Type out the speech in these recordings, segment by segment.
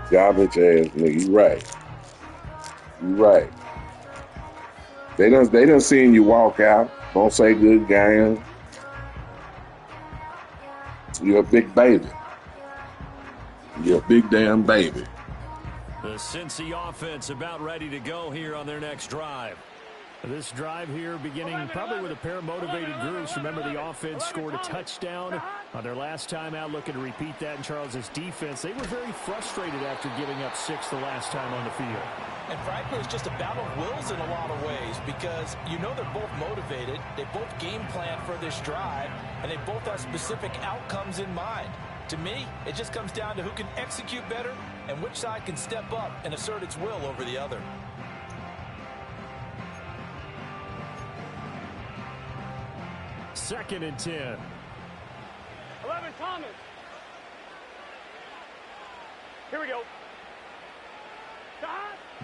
Garbage ass nigga. You right. You right. They done seen you walk out. Don't say good game. You're a big baby. You're a big damn baby. The Cincy offense about ready to go here on their next drive. This drive here beginning probably with a pair of motivated groups. Remember, the offense scored a touchdown on their last time out, looking to repeat that in Charles's defense. They were very frustrated after giving up 6 the last time on the field. And frankly, it's just a battle of wills in a lot of ways because you know they're both motivated. They both game plan for this drive, and they both have specific outcomes in mind. To me, it just comes down to who can execute better and which side can step up and assert its will over the other. Second and 10. 11 Thomas. Here we go.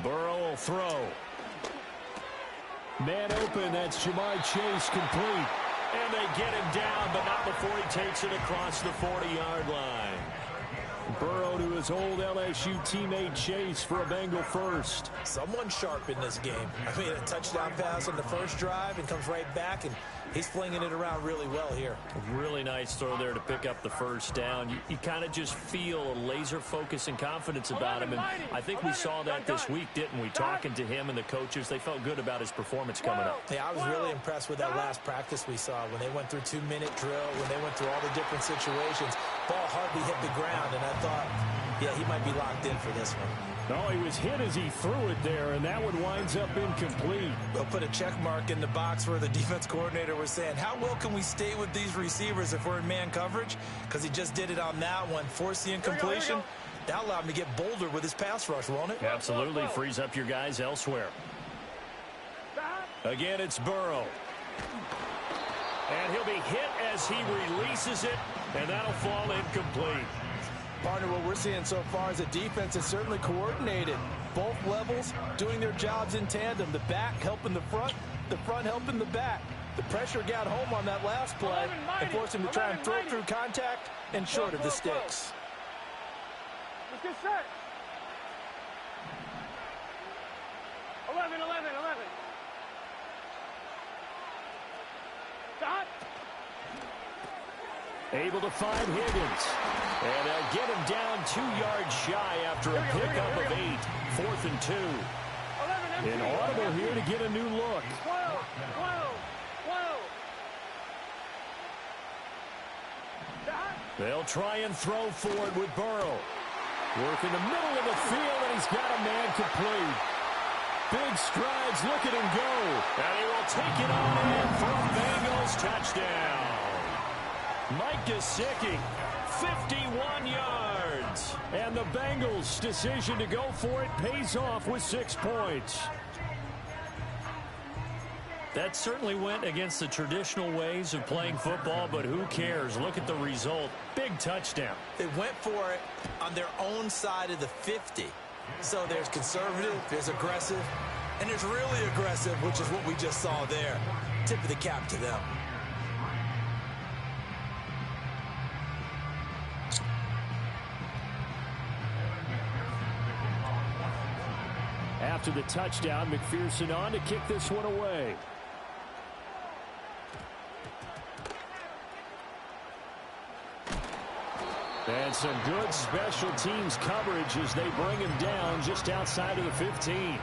Burrow will throw. Man open, that's Jamar Chase complete. And they get him down, but not before he takes it across the 40-yard line. Burrow to his old LSU teammate Chase for a Bengal first. Someone sharp in this game. I mean, a touchdown pass on the first drive and comes right back, and he's flinging it around really well here. A really nice throw there to pick up the first down. You kind of just feel a laser focus and confidence about him, and I think we saw that this week, didn't we? Talking to him and the coaches, they felt good about his performance coming up. Yeah, I was really impressed with that last practice we saw when they went through 2-minute drill, when they went through all the different situations. Ball hardly hit the ground, and I thought, yeah, he might be locked in for this one. No, he was hit as he threw it there, and that one winds up incomplete. We'll put a check mark in the box where the defense coordinator was saying, how well can we stay with these receivers if we're in man coverage? Because he just did it on that one, forced the incompletion. That allowed him to get bolder with his pass rush, won't it? Absolutely. Frees up your guys elsewhere. Again, it's Burrow. And he'll be hit as he releases it, and that'll fall incomplete. Partner, what we're seeing so far is a defense is certainly coordinated. Both levels doing their jobs in tandem. The back helping the front helping the back. The pressure got home on that last play and forced him to try and throw through contact and short of the sticks. Let's get set. 11. Stop. Able to find Higgins. And they'll get him down 2 yards shy after a pickup of 8. 4th and 2. An audible here to get a new look. 12. They'll try and throw for it with Burrow. Work in the middle of the field, and he's got a man complete. Big strides, look at him go. And he will take it on in for a Bengals touchdown. Mike Gesicki, 51 yards. And the Bengals' decision to go for it pays off with 6 points. That certainly went against the traditional ways of playing football, but who cares? Look at the result. Big touchdown. They went for it on their own side of the 50. So there's conservative, there's aggressive, and there's really aggressive, which is what we just saw there. Tip of the cap to them. After the touchdown, McPherson on to kick this one away. And some good special teams coverage as they bring him down just outside of the 15.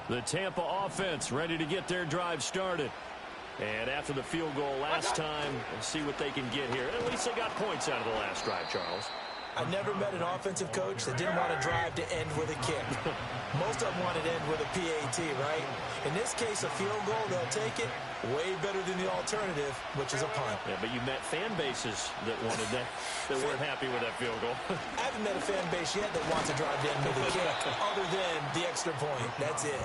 The Tampa offense ready to get their drive started. And after the field goal last time, we'll see what they can get here. At least they got points out of the last drive, Charles. I never met an offensive coach that didn't want a drive to end with a kick. Most of them want it to end with a PAT, right? In this case, a field goal, they'll take it. Way better than the alternative, which is a punt. Yeah, but you met fan bases that wanted that, that weren't happy with that field goal. I haven't met a fan base yet that wants a drive to end with a kick, other than the extra point. That's it.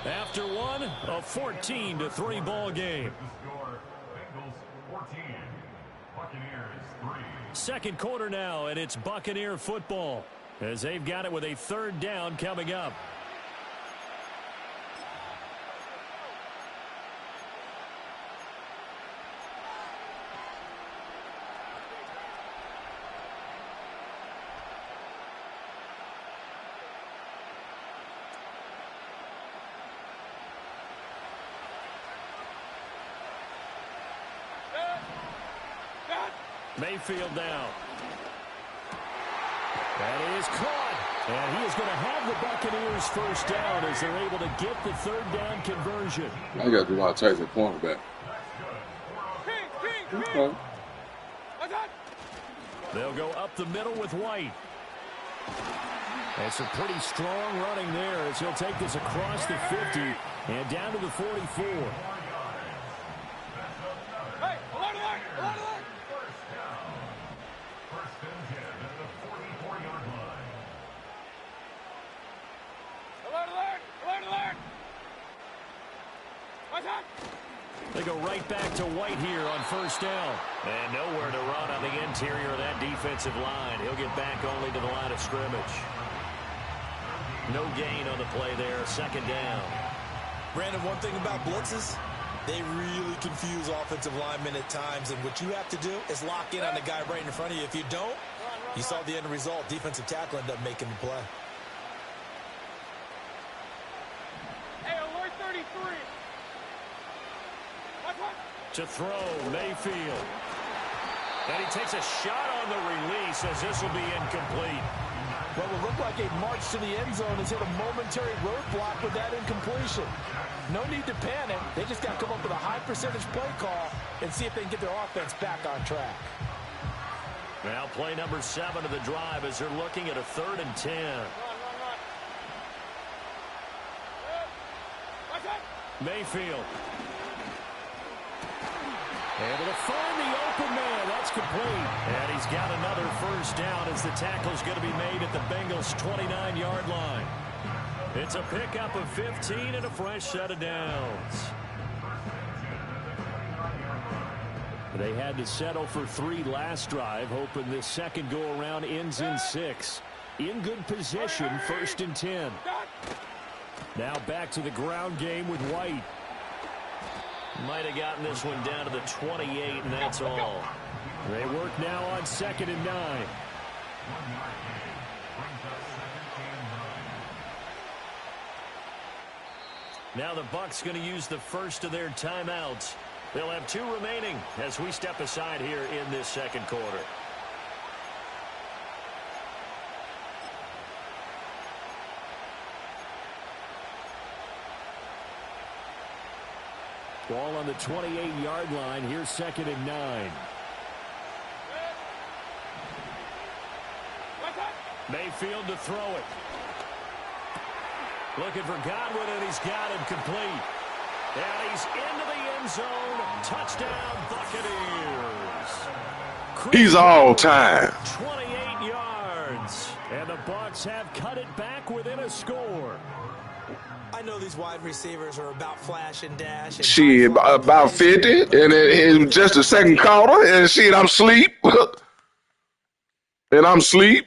After one, a 14-3 ball game. Second quarter now, and it's Buccaneer football as they've got it with a third down coming up. Mayfield now. That is caught. And he is going to have the Buccaneers first down as they're able to get the third down conversion. I got to do our Tyson cornerback. Okay. They'll go up the middle with White. That's a pretty strong running there as he'll take this across the 50 and down to the 44. They go right back to White here on first down. And nowhere to run on the interior of that defensive line. He'll get back only to the line of scrimmage. No gain on the play there. Second down. Brandon, one thing about blitzes, they really confuse offensive linemen at times. And what you have to do is lock in on the guy right in front of you. If you don't, you saw the end result. Defensive tackle ended up making the play. Hey, alert 33. To throw, Mayfield. And he takes a shot on the release as this will be incomplete. What will look like a march to the end zone has hit a momentary roadblock with that incompletion. No need to panic. They just got to come up with a high percentage play call and see if they can get their offense back on track. Now play number 7 of the drive as they're looking at a 3rd and 10. Mayfield. Able to find the open man. That's complete. And he's got another first down as the tackle's going to be made at the Bengals' 29-yard line. It's a pickup of 15 and a fresh set of downs. They had to settle for 3 last drive, hoping this second go-around ends in 6. In good position, 1st and 10. Now back to the ground game with White. Might have gotten this one down to the 28, and that's all. They work now on 2nd and 9. Now the Bucs going to use the first of their timeouts. They'll have 2 remaining as we step aside here in this second quarter. Ball on the 28-yard line. Here's 2nd and 9. Mayfield to throw it. Looking for Godwin, and he's got him complete. And he's into the end zone. Touchdown, Buccaneers. He's all time. 28 yards. And the Bucs have cut it back within a score. I know these wide receivers are about flash and dash. And Shit, about 50, and it just the second quarter, and shit, I'm asleep. And I'm asleep.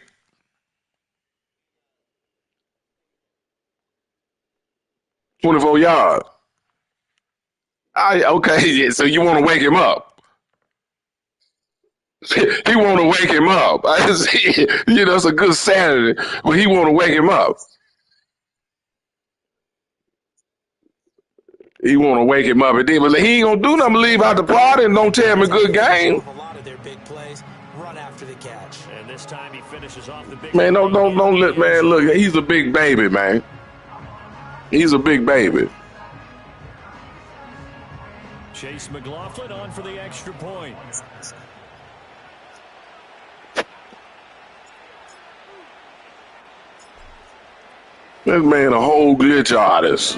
$24 yards. Okay, yeah, so you want to wake him up. He want to wake him up. You know, it's a good Saturday, but he want to wake him up. He want to wake him up, and then, but he ain't gonna do nothing. Leave out the party and don't tell him a good game. A lot of their big plays run after the catch. And this time he finishes off the big. Man, don't let man look. He's a big baby, man. He's a big baby. Chase McLaughlin on for the extra point. This man a whole glitch artist.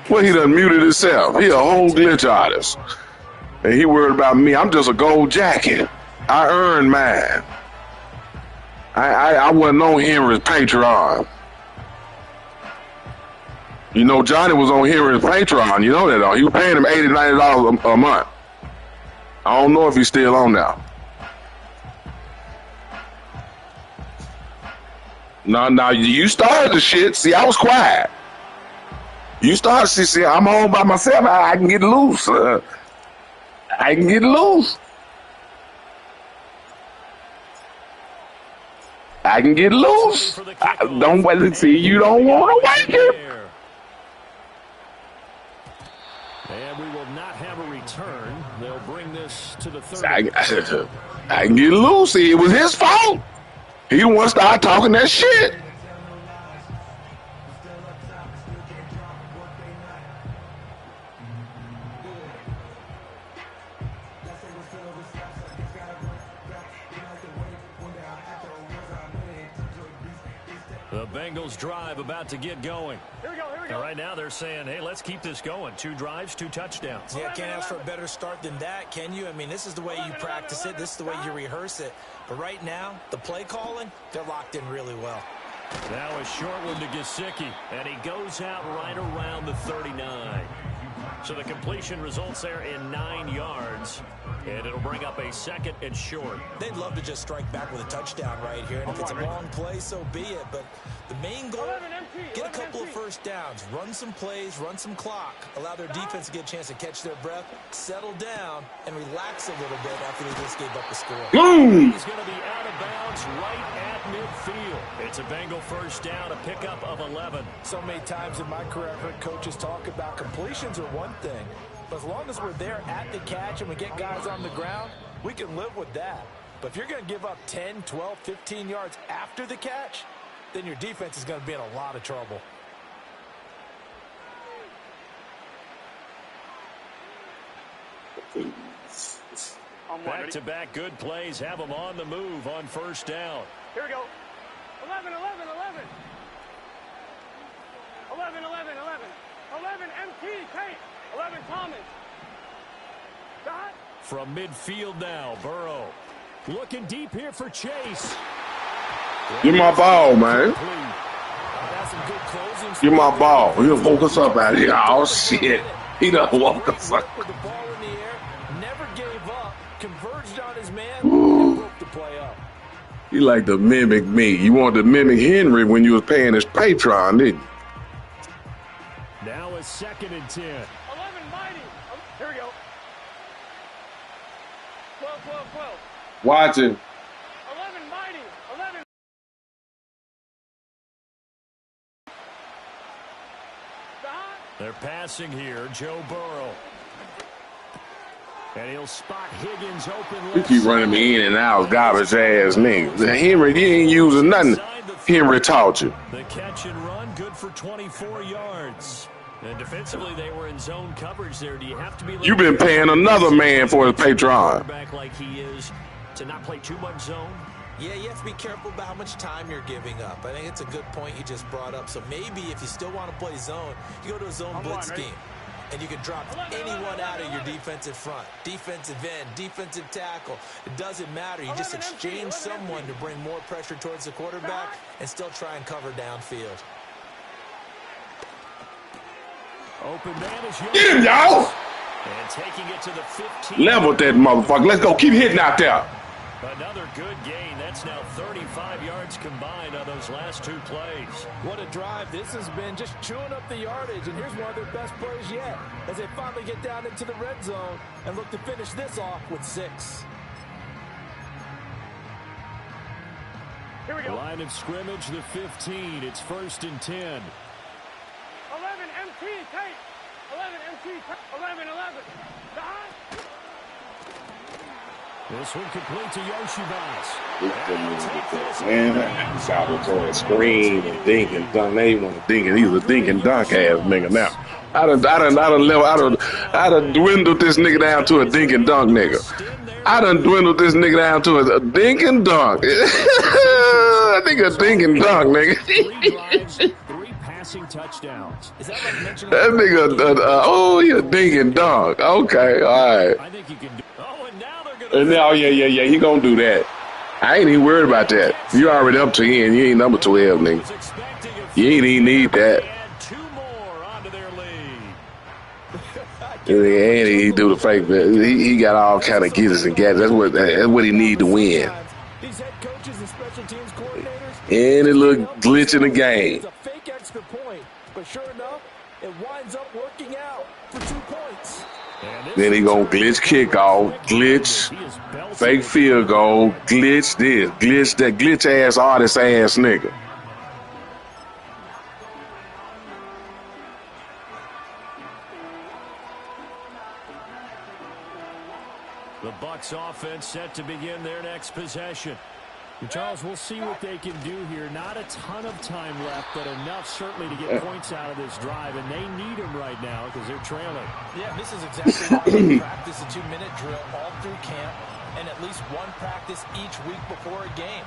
Well, he done muted himself. He a whole glitch artist. And he worried about me. I'm just a gold jacket. I earned mine. I wasn't on Henry's Patreon. You know, Johnny was on here in Patreon. You know that, though. He was paying him $80, $90 a month. I don't know if he's still on now. No, you started the shit. See, I was quiet. You started, see, I'm home by myself. I can get loose. I can get loose. I can get loose. Don't wait to see. You don't want to wake him. And we will not have a return. They'll bring this to the 30. I can get loose. See, it was his fault. He the one started talking that shit. The Bengals drive about to get going. Here we go. And right now they're saying, hey, let's keep this going. 2 drives, 2 touchdowns. Yeah, can't ask for a better start than that, can you? I mean, this is the way you practice it. This is the way you rehearse it. But right now, the play calling, they're locked in really well. Now a short one to Gesicki, and he goes out right around the 39. So the completion results there in 9 yards, and it'll bring up a 2nd and short. They'd love to just strike back with a touchdown right here, and if it's a long play, so be it. But the main goal, get a couple of first downs, run some plays, run some clock, allow their defense to get a chance to catch their breath, settle down, and relax a little bit after they just gave up a score. Boom! He's going to be out of bounds right at midfield. It's a Bengal first down, a pickup of 11. So many times in my career, I've heard coaches talk about completions are one thing, but as long as we're there at the catch and we get guys on the ground, we can live with that. But if you're going to give up 10, 12, 15 yards after the catch, then your defense is going to be in a lot of trouble. Back-to-back good plays have them on the move on first down. Here we go. 11, 11, 11. 11, 11, 11. 11, MT, Tate. 11, Thomas. Dot. From midfield now, Burrow. Looking deep here for Chase. Give my ball, man. Give my ball. He'll woke us up out here. Oh, shit. He done woke us up. With the ball in the air, never gave up, converged on his man, and broke the play up. He like to mimic me. You wanted to mimic Henry when you was paying his Patreon, didn't you? Now a 2nd and 10. 11, mighty. Here we go. 12, 12, 12. Watching. 11, mighty. 11. They're passing here, Joe Burrow. And he'll spot Higgins open. You keep running me in and out, garbage ass niggas. Henry, you ain't using nothing. Henry taught you. The catch and run, good for 24 yards. And defensively, they were in zone coverage there. Do you have to be? You been paying another man for his Patreon. Back like he is to not play too much zone. Yeah, you have to be careful about how much time you're giving up. I think it's a good point you just brought up. So maybe if you still want to play zone, you go to a zone blitz scheme. And you can drop anyone out of your defensive front, defensive end, defensive tackle. It doesn't matter. You just exchange someone to bring more pressure towards the quarterback and still try and cover downfield. Open man is Get him, y'all. And taking it to the 15. Level that motherfucker. Let's go. Keep hitting out there. Another good gain. That's now 35 yards combined on those last 2 plays. What a drive. This has been just chewing up the yardage, and here's one of their best plays yet as they finally get down into the red zone and look to finish this off with 6. Here we go. line of scrimmage, the 15. It's 1st and 10. 11, MT, Tate. 11, MT, 11, 11. This one complete to Yoshibas. Man, he's out there throwing screen and dink and dunk. They want to dink, and he's a dink and dunk ass nigga now. I done dwindled this nigga down to a dink and dunk nigga. I done dwindled this nigga down to a dink and dunk. I think a dink and dunk, nigga. 3 drives, 3 passing touchdowns. Is that like mentioning That nigga, oh, he a dink and dunk. Okay, all right. I think you can do. Oh, and now they're going to. And now, yeah, he gonna do that. I ain't even worried about that. You already up to 10. You ain't number 12, nigga. You ain't even need that. And 2 more And he do the fake. He got all kind of gizzards and gadgets. That's what he need to win. These head coaches and special teams coordinators. And it look glitch in the game. It's a fake extra point, but sure enough, it winds up working out for 2 points. Then he gonna glitch kickoff, glitch, fake field goal, glitch this, glitch that, glitch ass artist ass nigga. The Bucs offense set to begin their next possession. Charles, we'll see what they can do here. Not a ton of time left, but enough certainly to get points out of this drive, and they need them right now because they're trailing. Yeah, this is exactly why they practice a 2-minute drill all through camp and at least one practice each week before a game.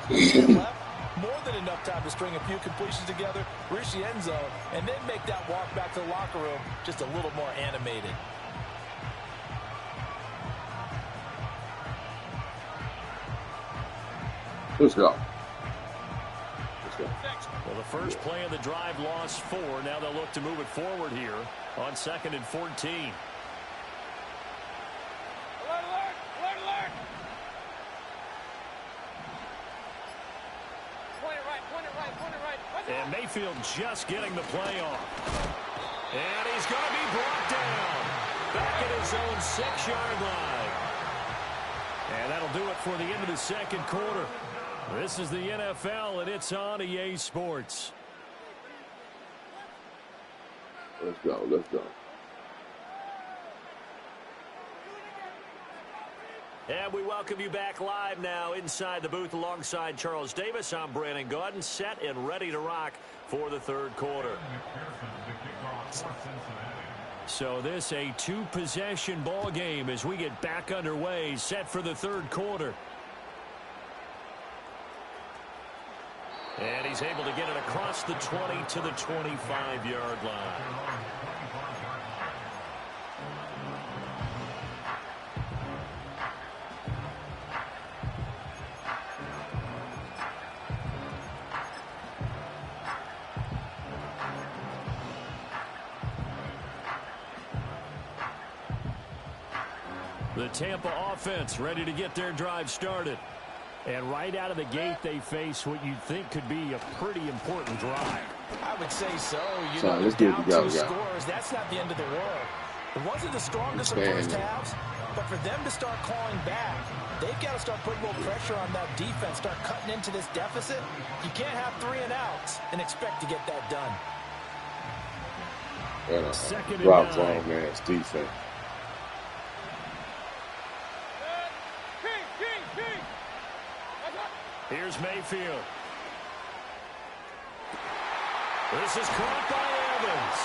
Left, more than enough time to string a few completions together, reach the end zone, and then make that walk back to the locker room just a little more animated. Let's go. Well, the first play of the drive lost 4. Now they'll look to move it forward here on 2nd and 14. Alert, alert, alert, alert. Point it right, point it right, point it right. And Mayfield just getting the play off. And he's going to be brought down. Back at his own 6-yard line. And that'll do it for the end of the second quarter. This is the NFL, and it's on EA Sports. Let's go, let's go. And we welcome you back live now inside the booth alongside Charles Davis. I'm Brandon Gaudin, set and ready to rock for the third quarter. So this a 2-possession ball game as we get back underway, set for the third quarter. And he's able to get it across the 20 to the 25-yard line. The Tampa offense ready to get their drive started. And right out of the gate, they face what you'd think could be a pretty important drive. I would say so. You Sorry, know, let's do it down together, 2 guys. scores, that's not the end of the world. It wasn't the strongest of first halves, but for them to start clawing back, they've got to start putting a little pressure on that defense, start cutting into this deficit. You can't have 3 and outs and expect to get that done. Second and Drop 9. zone, man. It's defense. Here's Mayfield. This is caught by Evans.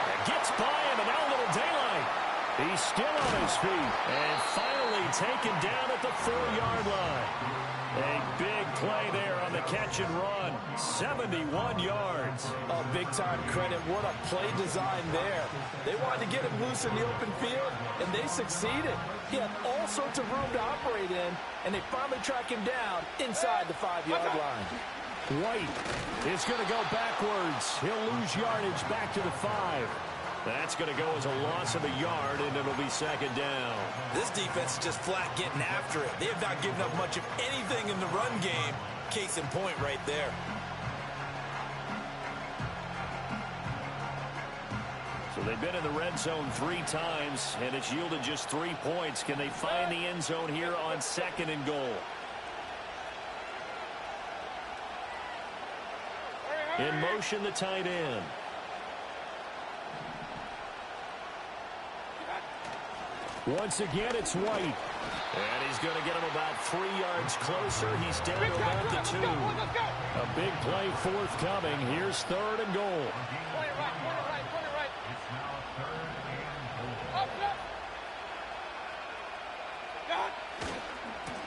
It gets by him, and now a little daylight. He's still on his feet, and finally taken down at the 4-yard line. A big play there on the catch and run. 71 yards. Oh, big-time credit. What a play design there. They wanted to get him loose in the open field, and they succeeded. He had all sorts of room to operate in, and they finally track him down inside the 5-yard line. White is going to go backwards. He'll lose yardage back to the 5. That's going to go as a loss of a yard, and it'll be second down. This defense is just flat getting after it. They have not given up much of anything in the run game. Case in point right there. So they've been in the red zone 3 times, and it's yielded just 3 points. Can they find the end zone here on 2nd and goal? In motion, the tight end. Once again, it's White. And he's going to get him about 3 yards closer. He's down to about the 2. A big play forthcoming. Here's 3rd and goal. Point it right, point it right, point it right. Up, up.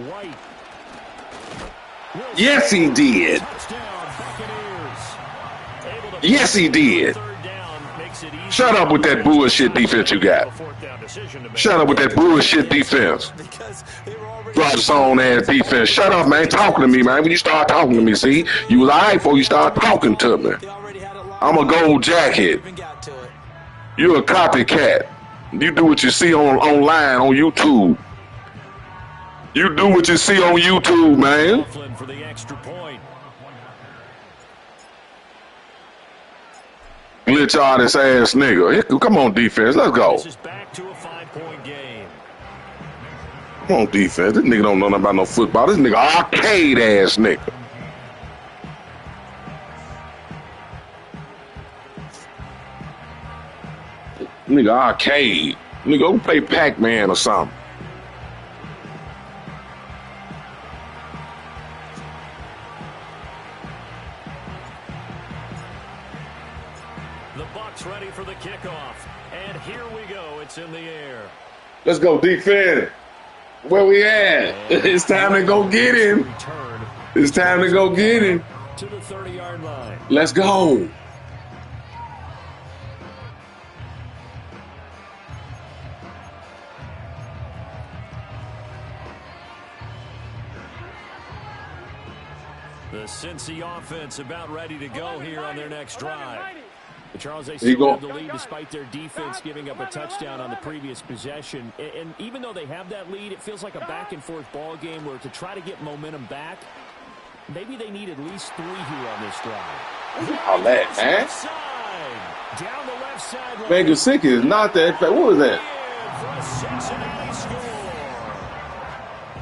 White. Yes, he did. Touchdown, Buccaneers. Able to Yes, he did. 3rd down, makes it easy. Shut up with that bullshit defense you got. A 4th down decision to make. Shut up with that bullshit defense. Because they were already Drop zone ass defense. Shut up, man. Talking to me, man. When you start talking to me, see? You was all right before you start talking to me. they already had it lined I'm a up. gold jacket. Even got to it. You're a copycat. You do what you see online on YouTube. You do what you see on YouTube, man. For the extra point. Glitch artist ass nigga. Come on, defense. Let's go. This is back to a 5-point game. Come on, defense. This nigga don't know nothing about no football. This nigga arcade ass nigga. Nigga arcade. Nigga go play Pac-Man or something. The Bucs ready for the kickoff. And here we go. It's in the air. Let's go, defense. Where we at? It's time to go get him. It's time to go get him. To the 30-yard line. Let's go. The Cincy offense about ready to go here on their next drive. Charles, they Here you still go. have the lead despite their defense giving up a touchdown on the previous possession. And even though they have that lead, it feels like a back-and-forth ball game where to try to get momentum back, maybe they need at least 3 here on this drive. All that, man. Down the left side. Man, Gesicki is not that fast. What was that? For a Cincinnati score.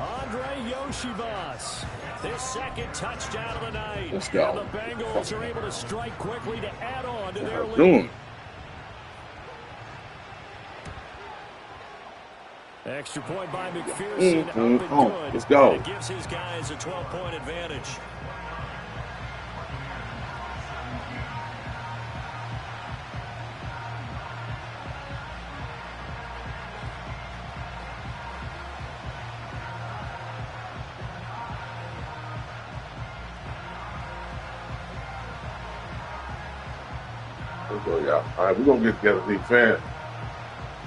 Andre Yoshibas. His second touchdown of the night. Let's go. And the Bengals are able to strike quickly to add on to their lead. Doing. Extra point by McPherson. Up and good. Let's go. And it gives his guys a 12-point advantage. Let's go, y'all. All right, we're going to get together, big fan.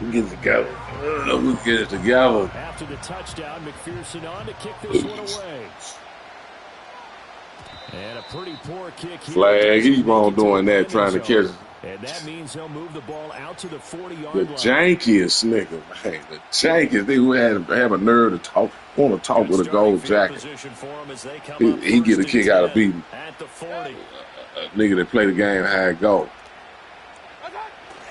We get it together. We get it together. After the touchdown, McPherson on to kick this one away. And a pretty poor kick here. Flag. He's wrong doing that, trying to catch it. And that means he'll move the ball out to the 40-yard The line. jankiest nigga, man. The jankiest. They would have a nerve to talk, want to talk with a gold jacket. He get a kick out of beating. At the 40. A nigga that play the game how it go.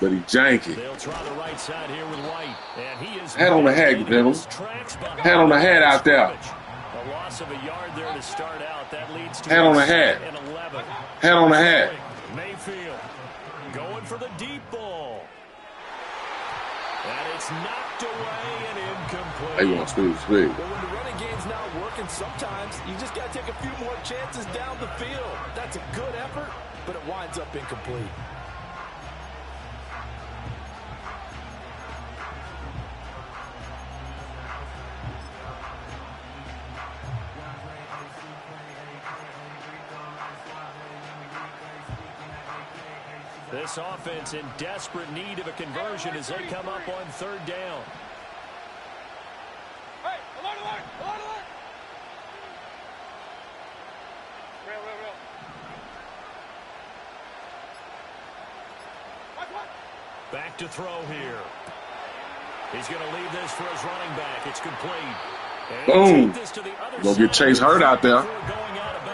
But he janky. They'll try the right side here with White. And he is Hat on the hat, gentlemen. Hat on the hat out there. A loss of a yard there to start out. That leads to Hat on the hat. 11. Hat on the hat. Mayfield going for the deep ball. And it's knocked away and incomplete. They want speed. Well, when the running game's not working, sometimes you just got to take a few more chances down the field. That's a good effort, but it winds up incomplete. This offense in desperate need of a conversion as they come up on 3rd down. Hey, alert, alert, alert, alert. Real. Back to throw here. He's going to leave this for his running back. It's complete. Boom. Gonna get Chase hurt out there.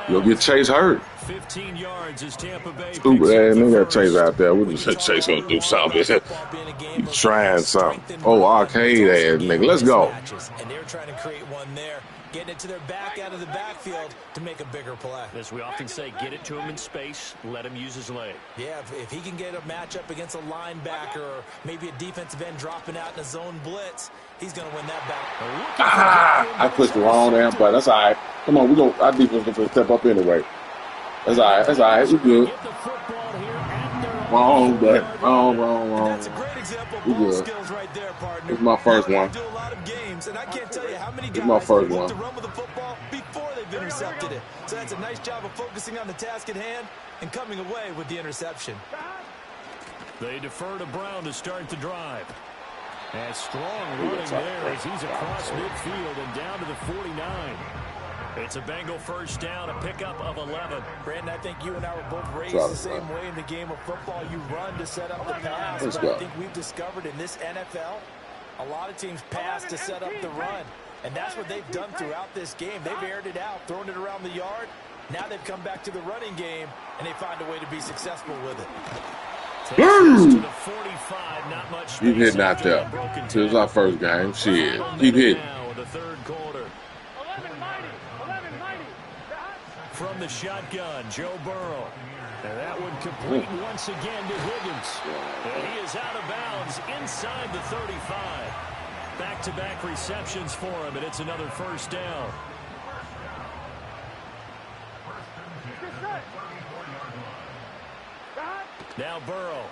You'll get Chase hurt. 15 yards as Tampa Bay. Stupid ass nigga got Chase out there. We just said Chase gonna do something. He's trying something. Oh, arcade ass nigga. Let's go. And they're trying to create one there, getting it to their back out of the backfield to make a bigger play. As we often say, get it to him in space, let him use his leg. Yeah, if he can get a matchup against a linebacker or maybe a defensive end dropping out in a zone blitz, he's going to win that battle. I pushed the wrong damn button. That's all right. Come on, our defense gonna step up anyway. That's all right. We good. Wrong. That's a great example of ball skills right there, partner. This is my first one. Do a lot of games, and I can't tell you how many guys my first look one. to run with the football before they've intercepted it. So that's a nice job of focusing on the task at hand and coming away with the interception. They defer to Brown to start the drive. And strong running there as he's across midfield and down to the 49. It's a Bengal first down, a pickup of 11. Brandon, I think you and I were both raised the same way in the game of football. You run to set up the pass, but I think we've discovered in this NFL, a lot of teams pass to set up the run. And that's what they've done throughout this game. They've aired it out, thrown it around the yard. Now they've come back to the running game, and they find a way to be successful with it. Boom! Keep hitting out there. This is our first game. Shit. Keep hitting. The third quarter. From the shotgun, Joe Burrow. And that one complete once again to Higgins. And he is out of bounds inside the 35. Back-to-back receptions for him, and it's another first down. Now Burrow.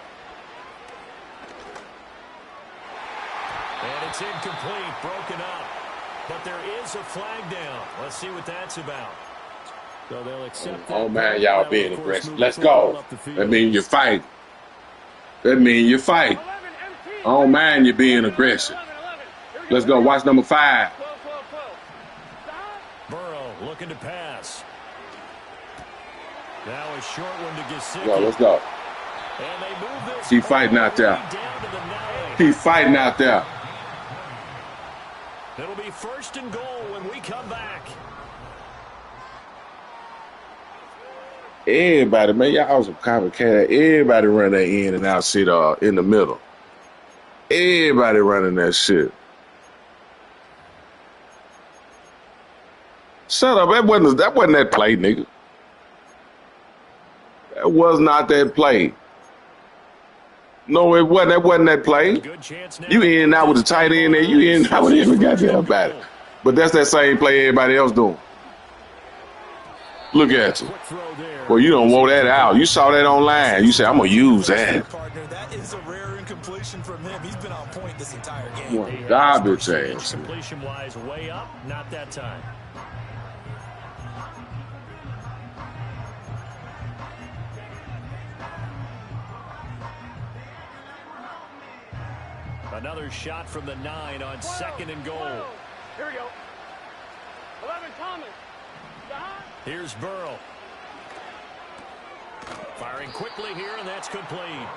And it's incomplete, broken up. But there is a flag down. Let's see what that's about. So they'll accept oh, man, y'all being aggressive. Let's go. That means you fight. That means you fight. Oh, man, you're being aggressive. Let's go. Watch number 5. Burrow looking to pass. Now a short one to Gesicki. Go, let's go. And they move this. Keep fighting out there. Keep fighting out there. It'll be first and goal when we come back. Everybody, man, y'all some complicated. Everybody run that in and out shit in the middle. Everybody running that shit. Shut up. That wasn't that play, nigga. That was not that play. No, it wasn't. That wasn't that play. You in and out with the tight end there. You in and out with every goddamn about it. But that's that same play everybody else doing. Look at you. Well, you don't want that out. You saw that online. You said, I'm going to use that. That is a rare incompletion from him. He's been on point this entire game. Garbage ass. Completion-wise, way up. Not that time. Another shot from the 9 on 2nd and goal. Here we go. 11 Thomas. Here's Burrow. Firing quickly here, and that's complete.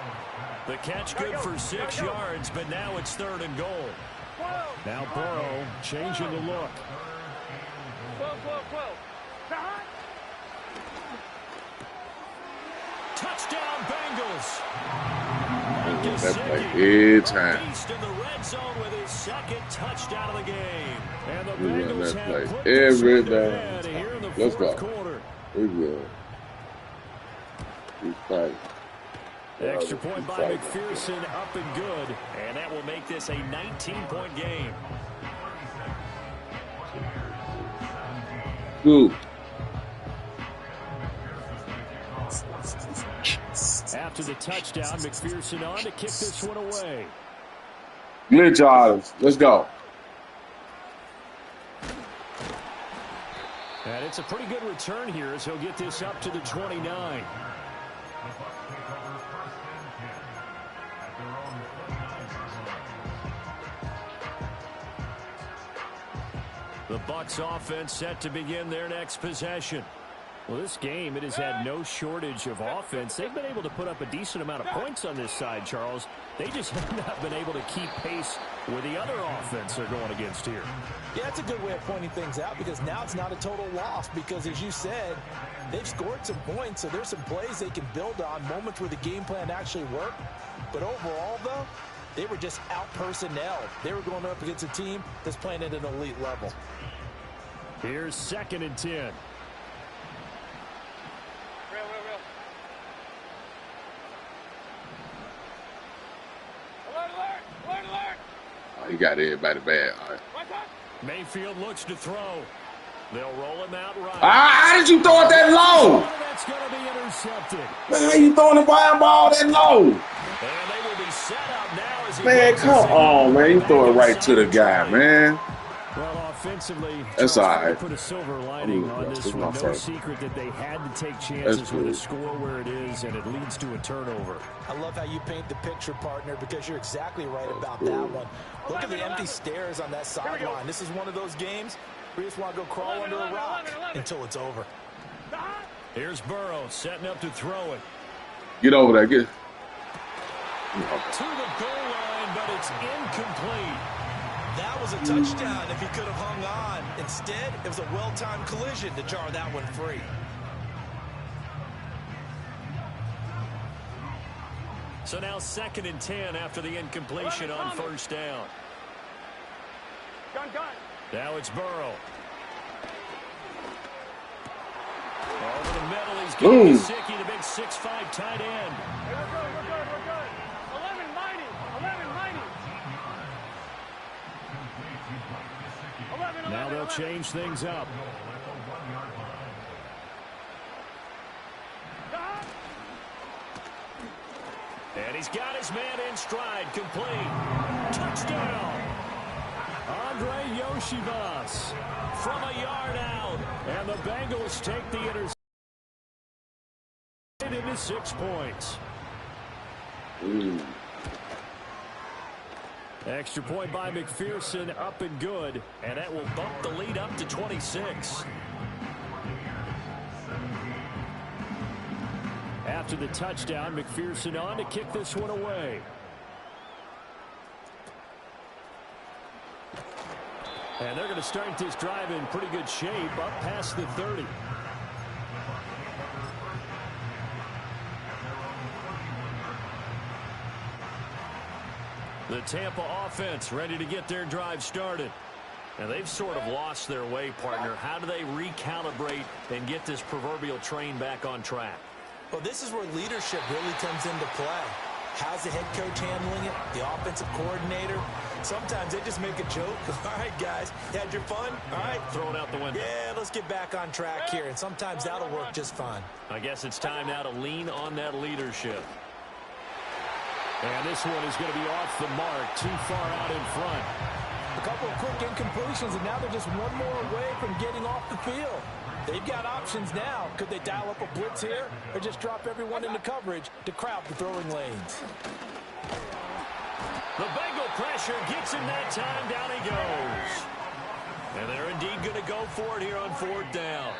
The catch good for 6 yards, but now it's 3rd and goal. Now Burrow changing the look. 12. Touchdown, Bengals. That play every time. Beast in the red zone with his 2nd touchdown of the game. And the We run Bengals that have play put every this damn here in the time. Let's go. quarter. We good. We fight. Extra point by McPherson, up and good. And that will make this a 19-point game. Good. After the touchdown, McPherson on to kick this one away. Glitch artists. Let's go. And it's a pretty good return here as he'll get this up to the 29. The Bucs offense set to begin their next possession. Well, this game, it has had no shortage of offense. They've been able to put up a decent amount of points on this side, Charles. They just have not been able to keep pace with the other offense they're going against here. Yeah, it's a good way of pointing things out because now it's not a total loss because, as you said, they've scored some points, so there's some plays they can build on, moments where the game plan actually worked. But overall, though, they were just out-personnel. They were going up against a team that's playing at an elite level. Here's 2nd and 10. He got everybody bad. All right. Mayfield looks to throw. They'll roll him out right. How did you throw it that low? That's going to be intercepted. Man, how you throwing the wild ball that low? And they will be set up now as he Man, come on, man. You throw it right to the guy, man. Well, offensively, that's all right. Put a silver lining on this one. No secret that they had to take chances with a score where it is, and it leads to a turnover. I love how you paint the picture, partner, because you're exactly right about that one. Look at the empty stairs on that sideline. This is one of those games We just want to go crawl under a rock until it's over. Here's Burrow setting up to throw it. Get over there. Get. To the goal line, but it's incomplete. That was a touchdown if he could have hung on. Instead, it was a well-timed collision to jar that one free. So now 2nd and 10 after the incompletion on first down. Gun. Now it's Burrow. Over the middle, he's getting Gesicki, the big 6'5" tight end. We're good. 11 mighty. 11. Now they'll change things up. And he's got his man in stride, complete. Touchdown. Andre Yoshivas From a yard out. and the Bengals take the interception into 6 points. Extra point by McPherson, up and good. And that will bump the lead up to 26. After the touchdown, McPherson on to kick this one away. And they're going to start this drive in pretty good shape, up past the 30. The Tampa offense ready to get their drive started. And they've sort of lost their way, partner. How do they recalibrate and get this proverbial train back on track? Well, this is where leadership really comes into play. How's the head coach handling it? The offensive coordinator? Sometimes they just make a joke. All right, guys, you had your fun? All right. Throw it out the window. Yeah, let's get back on track here. And sometimes that'll work just fine. I guess it's time now to lean on that leadership. And this one is going to be off the mark, too far out in front. A couple of quick incompletions, and now they're just one more away from getting off the field. They've got options now. Could they dial up a blitz here or just drop everyone into coverage to crowd the throwing lanes? The Bengal pressure gets him that time. Down he goes. And they're indeed going to go for it here on 4th down.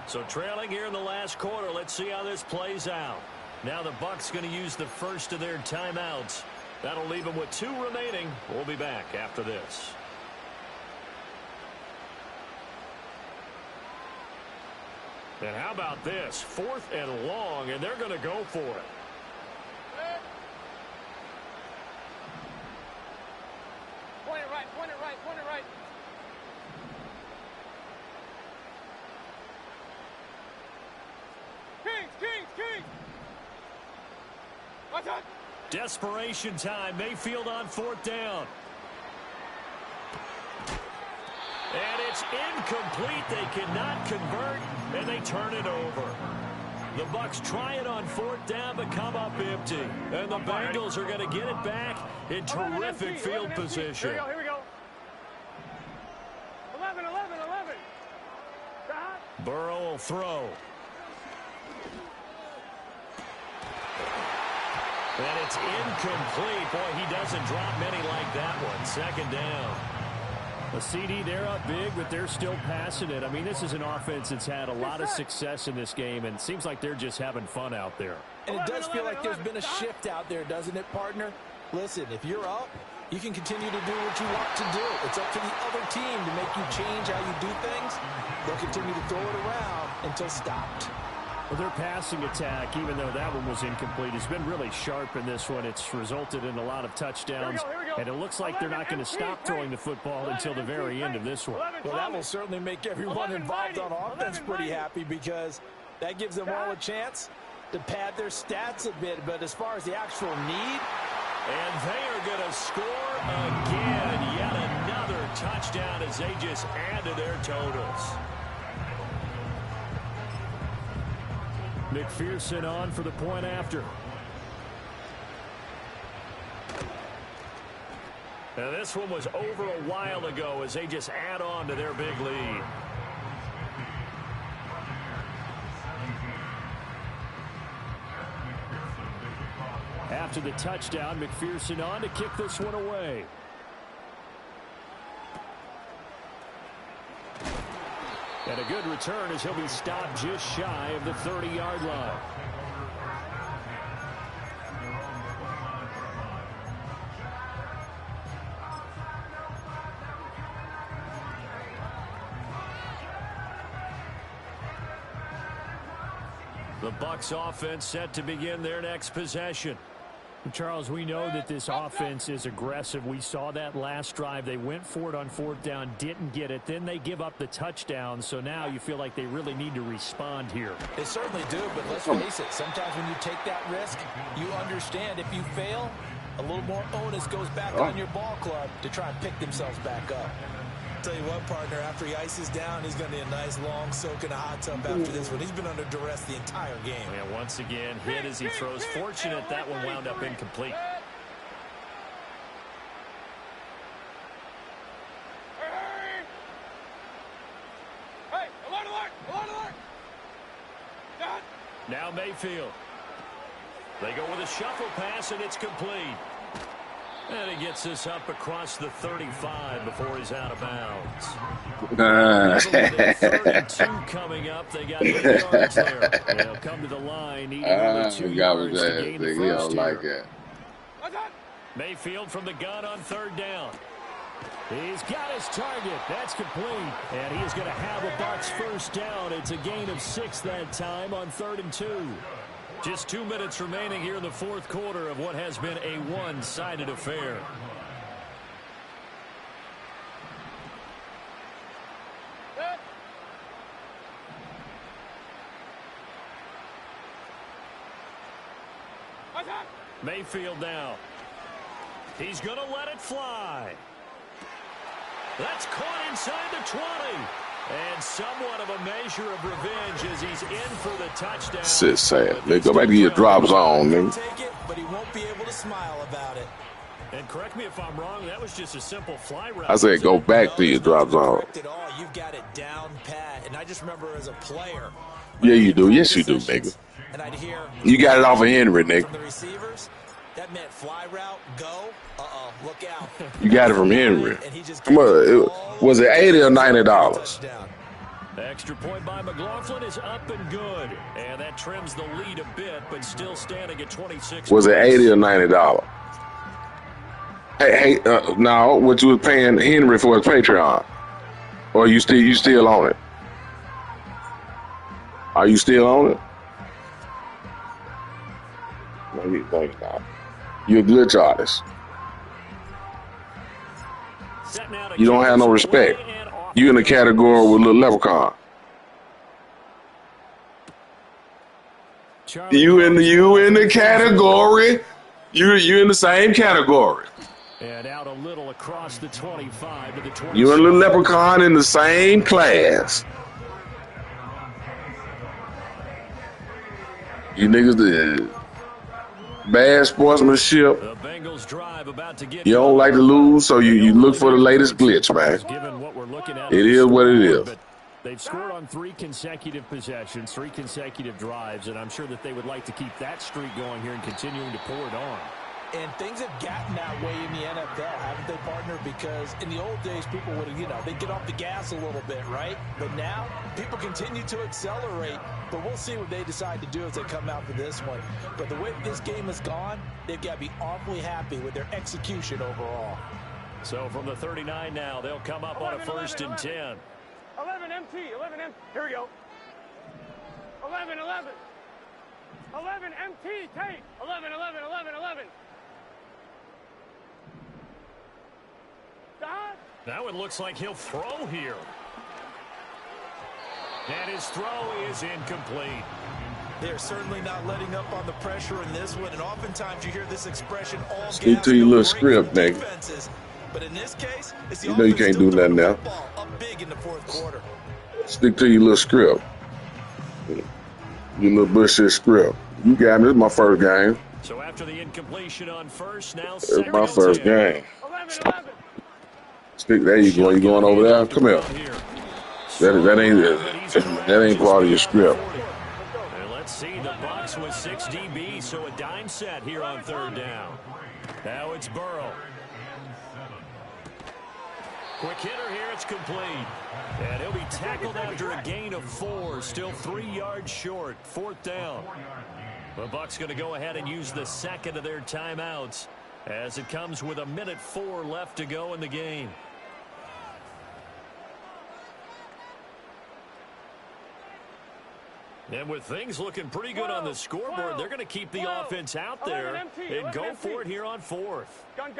So trailing here in the last quarter. Let's see how this plays out. Now the Bucs going to use the first of their timeouts. That'll leave them with 2 remaining. We'll be back after this. And how about this? 4th and long, and they're going to go for it. Point it right. Kings. Watch out. Desperation time. Mayfield on 4th down. And it's incomplete. They cannot convert, and they turn it over. The Bucs try it on 4th down, but come up empty. And the Bengals are going to get it back in terrific field position. Here we go. 11. Burrow will throw. And it's incomplete. Boy, he doesn't drop many like that one. 2nd down. A CD, they're up big, but they're still passing it. I mean, this is an offense that's had a lot of success in this game, and it seems like they're just having fun out there. And it does feel like there's been a shift out there, doesn't it, partner? Listen, if you're up, you can continue to do what you want to do. It's up to the other team to make you change how you do things. They'll continue to throw it around until stopped. Well, their passing attack, even though that one was incomplete, has been really sharp in this one. It's resulted in a lot of touchdowns, and it looks like they're not going to stop throwing the football until the very end of this one. Well, that will certainly make everyone involved on offense pretty happy because that gives them all a chance to pad their stats a bit. But as far as the actual need, and they are going to score again. Yet another touchdown as they just add to their totals. McPherson on for the point after. Now this one was over a while ago as they just add on to their big lead. After the touchdown, McPherson on to kick this one away. And a good return as he'll be stopped just shy of the 30-yard line. The Bucs offense set to begin their next possession. Charles, we know that this offense is aggressive. We saw that last drive. They went for it on 4th down, didn't get it. Then they give up the touchdown. So now you feel like they really need to respond here. They certainly do, but let's face it. Sometimes when you take that risk, you understand if you fail, a little more onus goes back on your ball club to try and pick themselves back up. Tell you what, partner, after he ices down, he's going to need a nice long soak in a hot tub after this one. He's been under duress the entire game. Yeah, once again, hit as he throws. Fortunate that one wound up incomplete. Hey, alert, alert, alert, alert. Dad. Now Mayfield. They go with a shuffle pass, and it's complete. And he gets this up across the 35 before he's out of bounds. 32 coming up. They got 8 yards there. They'll come to the line, needing only 2 yards to gain the first here. Mayfield from the gun on 3rd down. He's got his target. That's complete. And he is going to have a Bucs first down. It's a gain of 6 that time on 3rd and 2. Just 2 minutes remaining here in the 4th quarter of what has been a one-sided affair. Mayfield now. He's going to let it fly. That's caught inside the 20. And somewhat of a measure of revenge as he's in for the touchdown. Sit sad. Nigga, go back to your drop zone, nigga. Take it, but he won't be able to smile about it. And correct me if I'm wrong, that was just a simple fly route. I said go back to your drop zone. You've got it down pat. And I just remember as a player. Yeah, you do. Yes, you do, nigga. And I'd hear you got it off of Henry, nigga. From the receivers, that meant fly route, go. Look out. You got it from Henry. Come on, was it $80 or $90? Extra point by McLaughlin is up and good. And that trims the lead a bit, but still standing at 26. Was it $80 or $90? Hey, now what you was paying Henry for his Patreon? Or you still on it? Are you still on it? No, you not. You're a glitch artist. You don't have no respect. You in the category with Little Leprechaun. You in the category. You in the same category. And out a little across the 25 to the 20. You and Little Leprechaun in the same class. You niggas did bad sportsmanship. The Bengals drive about to get. You don't like to lose, so you look for the latest glitch, man. Given what we're looking at, it is what it is. They've scored on 3 consecutive possessions, 3 consecutive drives, and I'm sure that they would like to keep that streak going here and continuing to pour it on. And things have gotten that way in the NFL, haven't they, partner? Because in the old days, people would have, they'd get off the gas a little bit, right? But now, people continue to accelerate. But we'll see what they decide to do as they come out for this one. But the way this game has gone, they've got to be awfully happy with their execution overall. So from the 39 now, they'll come up on a 1st and 10. 11 MT, 11 MT. Here we go. 11, 11. 11 MT, take. 11, 11, 11, 11. Now it looks like he'll throw here. And his throw is incomplete. They're certainly not letting up on the pressure in this one, and oftentimes you hear this expression all speak to your little script, nigga. But in this case, it's the you know you can't do nothing now. Up big in the 4th quarter. Stick to your little script. Your little bullshit script. You got me. This is my first game. So after the incompletion on 1st, now it's my first game. 11, 11. Stick there. You going? You going over there? Come here. That ain't part of your script. And let's see the Bucs with 6 DB, so a dime set here on 3rd down. Now it's Burrow. Quick hitter here. It's complete. And he'll be tackled after a gain of 4. Still 3 yards short. 4th down. The Bucs going to go ahead and use the second of their timeouts as it comes with 1:04 left to go in the game. And with things looking pretty good on the scoreboard, they're going to keep the offense out there and go for it here on 4th. Gun.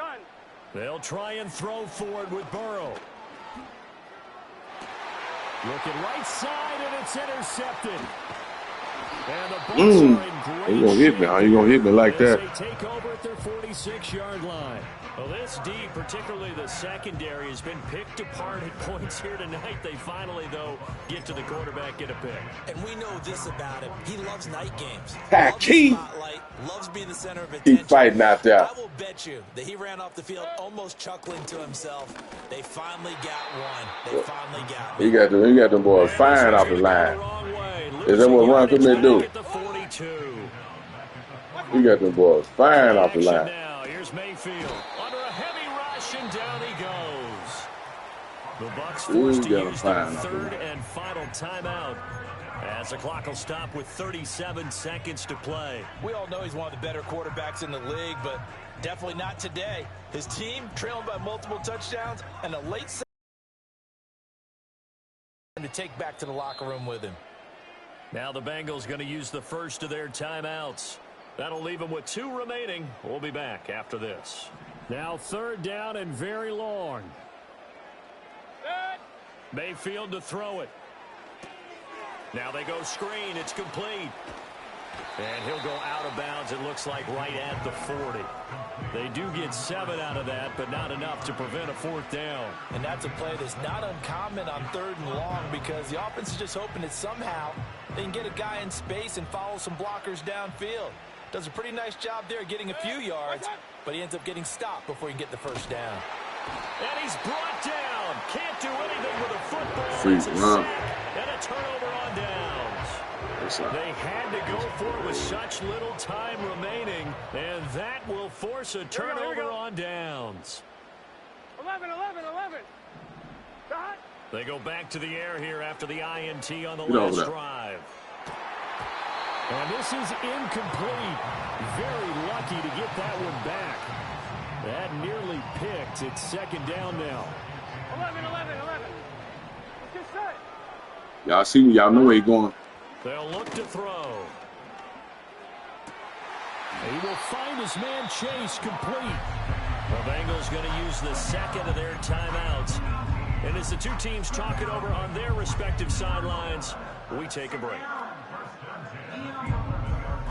They'll try and throw for it with Burrow. Looking right side, and it's intercepted. And the Bucs are in great You gonna hit me? How you gonna hit me like that? They take over at their 46-yard line. Well, this D, particularly the secondary, has been picked apart at points here tonight. They finally, though, get to the quarterback, get a pick. And we know this about him. He loves night games. Tacky. Loves the spotlight, loves being the center of attention. Keep fighting out there. I will bet you that he ran off the field almost chuckling to himself. They finally got one. They finally got one. You got them boys firing off the line. Is that what Ron Commit do? You got them boys firing off the line. Now, here's Mayfield under a heavy rush, and down he goes. The Bucs forced to use their 3rd and final timeout as the clock will stop with 37 seconds to play. We all know he's one of the better quarterbacks in the league, but definitely not today. His team trailing by multiple touchdowns and a late second to take back to the locker room with him. Now the Bengals going to use the first of their timeouts. That'll leave them with 2 remaining. We'll be back after this. Now 3rd down and very long. Mayfield to throw it. Now they go screen. It's complete. And he'll go out of bounds, it looks like, right at the 40. They do get 7 out of that, but not enough to prevent a 4th down. And that's a play that's not uncommon on 3rd and long because the offense is just hoping that somehow they can get a guy in space and follow some blockers downfield. Does a pretty nice job there getting a few yards, but he ends up getting stopped before he can get the 1st down. And he's brought down. Can't do anything with a football. Free It's a run. sack and a turnover on downs. They had to go for it with such little time remaining, and that will force a turnover on downs. 11. Dot. They go back to the air here after the INT on the Get over last there. drive. And this is incomplete. Very lucky to get that one back. That nearly picked. It's 2nd down now. 11. Let's get set. Y'all see me? Y'all know where he going. They'll look to throw. He will find his man Chase complete. The Bengals going to use the second of their timeouts. And as the 2 teams talk it over on their respective sidelines, we take a break.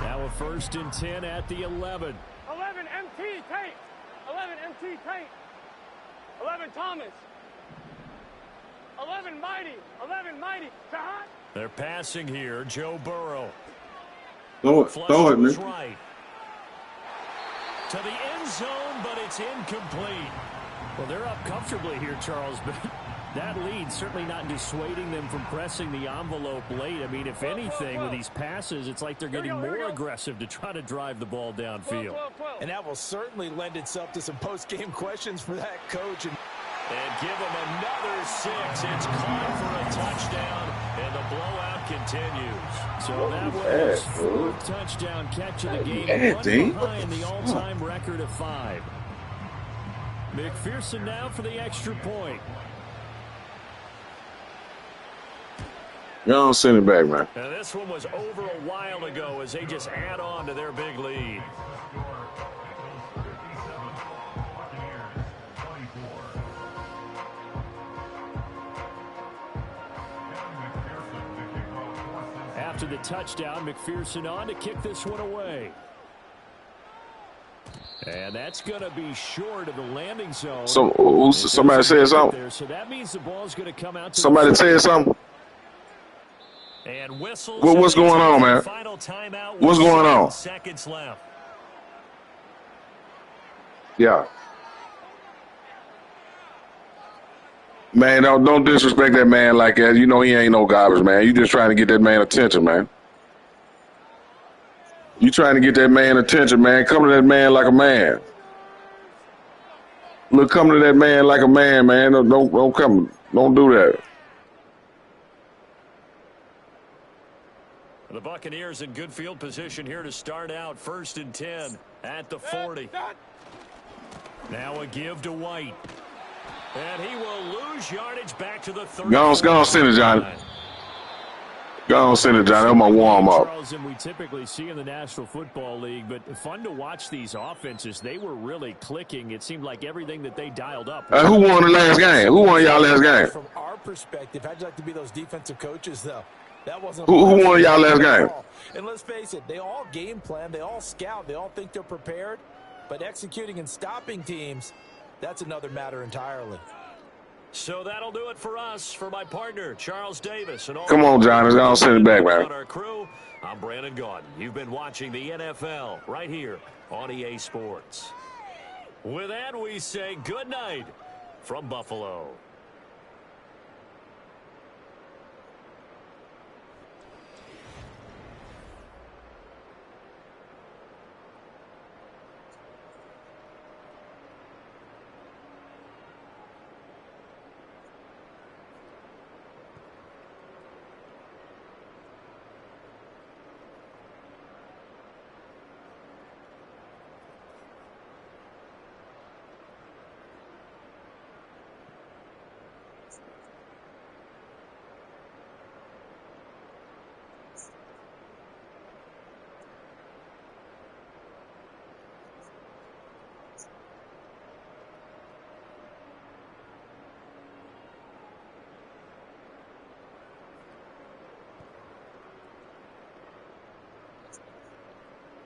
Now a 1st and 10 at the 11. 11 MT Tate. 11 MT Tate. 11 Thomas. 11 Mighty. 11 Mighty. Dot. They're passing here. Joe Burrow. Throw it, man. Right. To the end zone, but it's incomplete. Well, they're up comfortably here, Charles, but that lead certainly not dissuading them from pressing the envelope late. I mean, if anything, with these passes, it's like they're getting more aggressive to try to drive the ball downfield. And that will certainly lend itself to some post-game questions for that coach. And give him another 6. It's caught for a touchdown, and the blowout continues. So that was 4th touchdown catch of the game, running behind the all-time record of 5. McPherson now for the extra point. Y'all send it back, man. Now this one was over a while ago as they just add on to their big lead. After the touchdown, McPherson on to kick this one away. And that's going to be short of the landing zone. Somebody said something. So that means the ball's going to come out. Somebody said something. And whistles. What's going on, man? Final timeout. What's going on? Seconds left. Yeah. Man, don't disrespect that man like that. You know he ain't no garbage, man. You just trying to get that man attention, man. You trying to get that man attention, man. Come to that man like a man. Look, come to that man like a man, man. Don't come. Don't do that. The Buccaneers in good field position here to start out. 1st and 10 at the 40. Now a give to White. And he will lose yardage back to the 30. Go on, send it, Johnny. Go on, send it, Johnny. I'm going to warm up. Charles, and we typically see in the National Football League, but fun to watch these offenses. They were really clicking. It seemed like everything that they dialed up. Who won the last game? Who won y'all last game? From our perspective, how'd you like to be those defensive coaches, though? That wasn't who won y'all last game? And let's face it, they all game plan, they all scout, they all think they're prepared, but executing and stopping teams, that's another matter entirely. So that'll do it for us. For my partner, Charles Davis. And all come on, Johnny. I'll send it back, man. Our crew, I'm Brandon Gaudin. You've been watching the NFL right here on EA Sports. With that, we say good night from Buffalo.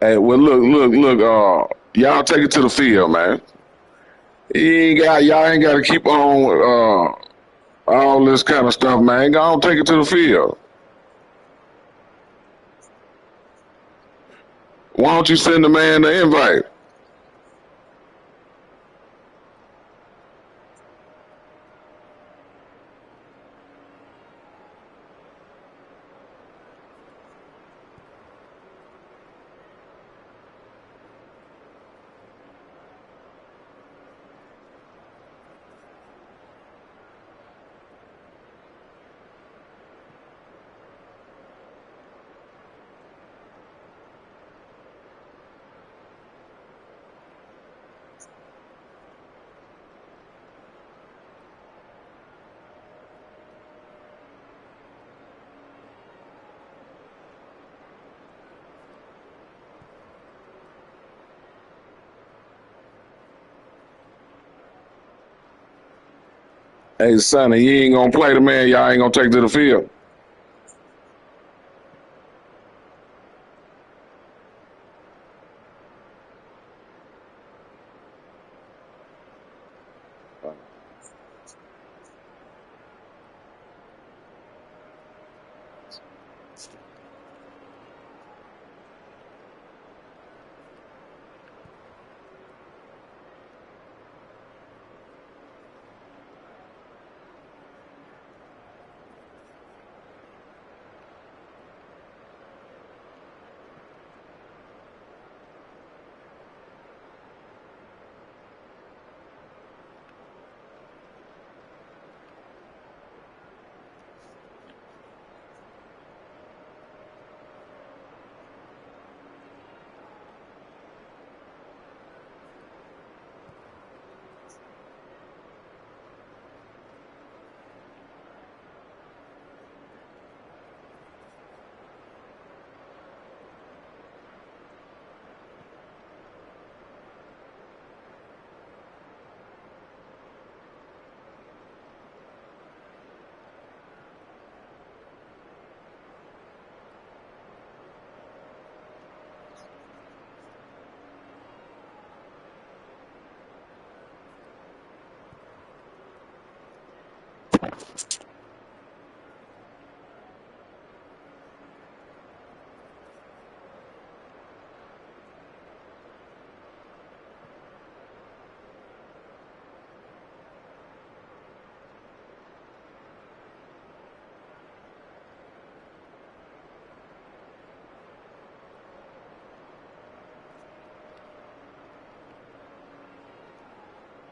Hey, well, look. Y'all take it to the field, man. Y'all ain't got to keep on all this kind of stuff, man. Go on, take it to the field. Why don't you send the man the invite? Hey, Sonny, you ain't gonna play the man. Y'all ain't gonna take to the field.